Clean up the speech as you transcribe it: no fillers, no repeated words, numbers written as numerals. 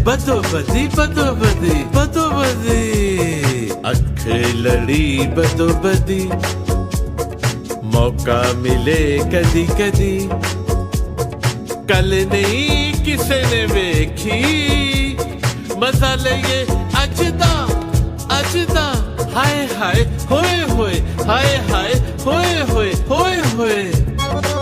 बदो बदी बदो बदी बदो बदी अख लड़ी बदो बदी मौका मिले कदी कदी कल नहीं किसे ने वेखी मजा लइए अजदा अजदा हाय हाय होए होए हाय हाय होए होए होए होए